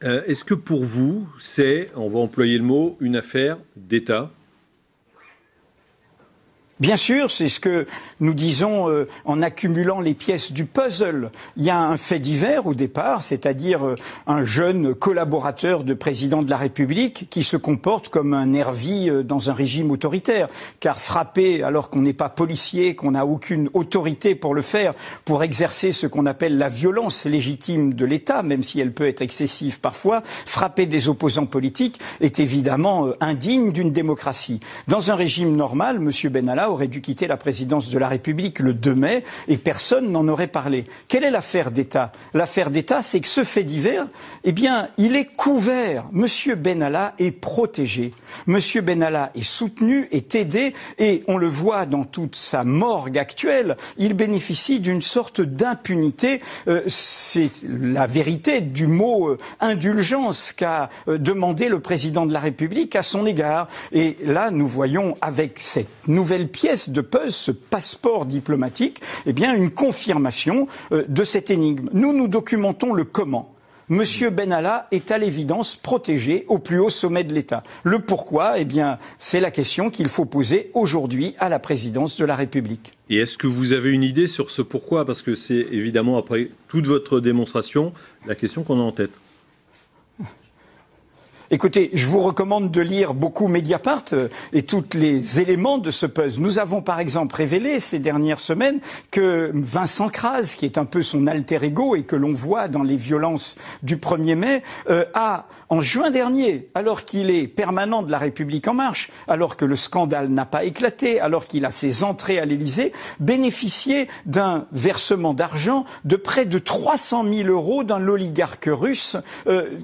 Est-ce que pour vous, c'est, on va employer le mot, une affaire d'État ? Bien sûr, c'est ce que nous disons en accumulant les pièces du puzzle. Il y a un fait divers au départ, c'est-à-dire un jeune collaborateur de président de la République qui se comporte comme un nervi dans un régime autoritaire. Car frapper alors qu'on n'est pas policier, qu'on n'a aucune autorité pour le faire, pour exercer ce qu'on appelle la violence légitime de l'État, même si elle peut être excessive parfois, frapper des opposants politiques est évidemment indigne d'une démocratie. Dans un régime normal, M. Benalla aurait dû quitter la présidence de la République le 2 mai et personne n'en aurait parlé. Quelle est l'affaire d'État ? L'affaire d'État, c'est que ce fait divers, eh bien, il est couvert. Monsieur Benalla est protégé. Monsieur Benalla est soutenu, est aidé et on le voit dans toute sa morgue actuelle, il bénéficie d'une sorte d'impunité. C'est la vérité du mot indulgence qu'a demandé le président de la République à son égard. Et là, nous voyons avec cette nouvelle pièce de puzzle, ce passeport diplomatique, eh bien une confirmation de cette énigme. Nous documentons le comment. Monsieur Benalla est à l'évidence protégé au plus haut sommet de l'État. Le pourquoi, eh bien, c'est la question qu'il faut poser aujourd'hui à la présidence de la République. Et est-ce que vous avez une idée sur ce pourquoi ? Parce que c'est évidemment, après toute votre démonstration, la question qu'on a en tête. Écoutez, je vous recommande de lire beaucoup Mediapart et tous les éléments de ce puzzle. Nous avons par exemple révélé ces dernières semaines que Vincent Kras, qui est un peu son alter ego et que l'on voit dans les violences du 1er mai, a, en juin dernier, alors qu'il est permanent de la République En Marche, alors que le scandale n'a pas éclaté, alors qu'il a ses entrées à l'Élysée, bénéficié d'un versement d'argent de près de 300 000 € d'un oligarque russe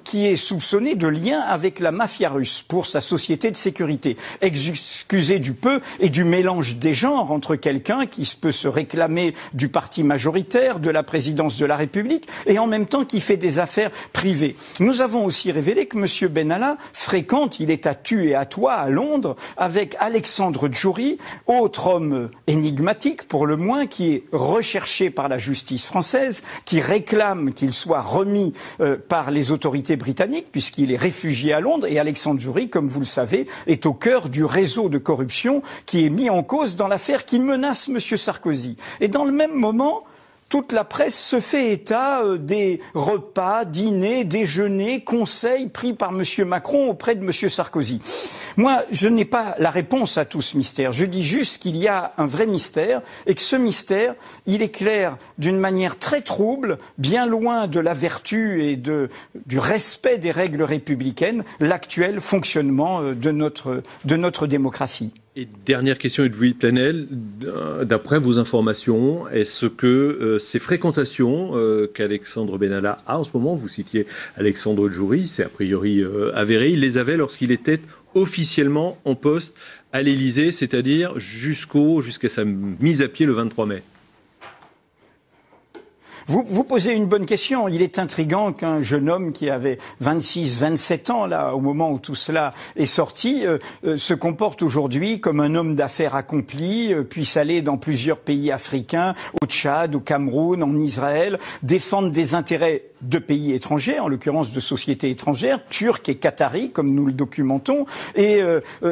qui est soupçonné de lien avec la mafia russe pour sa société de sécurité. Excusez du peu et du mélange des genres entre quelqu'un qui peut se réclamer du parti majoritaire, de la présidence de la République et en même temps qui fait des affaires privées. Nous avons aussi révélé que M. Benalla fréquente, il est à tu et à toi à Londres, avec Alexandre Djouri, autre homme énigmatique pour le moins, qui est recherché par la justice française, qui réclame qu'il soit remis par les autorités britanniques puisqu'il est réfugié à Londres, et Alexandre Djouri, comme vous le savez, est au cœur du réseau de corruption qui est mis en cause dans l'affaire qui menace M. Sarkozy. Et dans le même moment, toute la presse se fait état des repas, dîners, déjeuners, conseils pris par M. Macron auprès de M. Sarkozy. Moi, je n'ai pas la réponse à tout ce mystère. Je dis juste qu'il y a un vrai mystère et que ce mystère, il éclaire d'une manière très trouble, bien loin de la vertu et du respect des règles républicaines, l'actuel fonctionnement de notre démocratie. Et dernière question, Louis Plenel, d'après vos informations, est-ce que ces fréquentations qu'Alexandre Benalla a en ce moment, vous citiez Alexandre Djouri, c'est a priori avéré, il les avait lorsqu'il était officiellement en poste à l'Élysée, c'est-à-dire jusqu'à sa mise à pied le 23 mai. Vous posez une bonne question. Il est intriguant qu'un jeune homme qui avait 26, 27 ans, là, au moment où tout cela est sorti, se comporte aujourd'hui comme un homme d'affaires accompli, puisse aller dans plusieurs pays africains, au Tchad, au Cameroun, en Israël, défendre des intérêts de pays étrangers, en l'occurrence de sociétés étrangères, turques et qataris, comme nous le documentons, et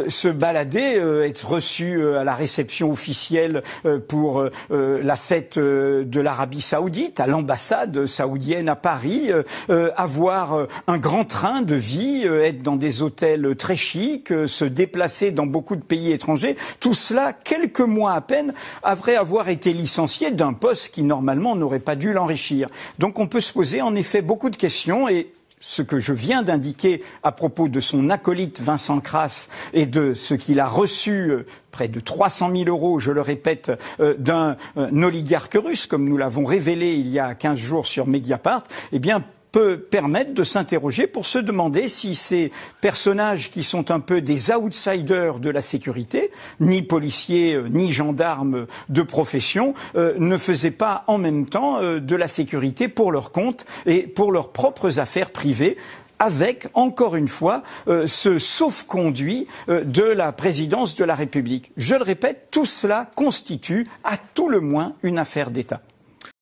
se balader, être reçu à la réception officielle pour la fête de l'Arabie Saoudite, à l'ambassade saoudienne à Paris, avoir un grand train de vie, être dans des hôtels très chics, se déplacer dans beaucoup de pays étrangers, tout cela, quelques mois à peine, après avoir été licencié d'un poste qui normalement n'aurait pas dû l'enrichir. Donc on peut se poser en effet beaucoup de questions et ce que je viens d'indiquer à propos de son acolyte Vincent Kras et de ce qu'il a reçu près de 300 000 €, je le répète, d'un oligarque russe, comme nous l'avons révélé il y a 15 jours sur Mediapart, eh bien, peut permettre de s'interroger pour se demander si ces personnages qui sont un peu des outsiders de la sécurité, ni policiers, ni gendarmes de profession, ne faisaient pas en même temps de la sécurité pour leur compte et pour leurs propres affaires privées, avec, encore une fois, ce sauf-conduit de la présidence de la République. Je le répète, tout cela constitue à tout le moins une affaire d'État.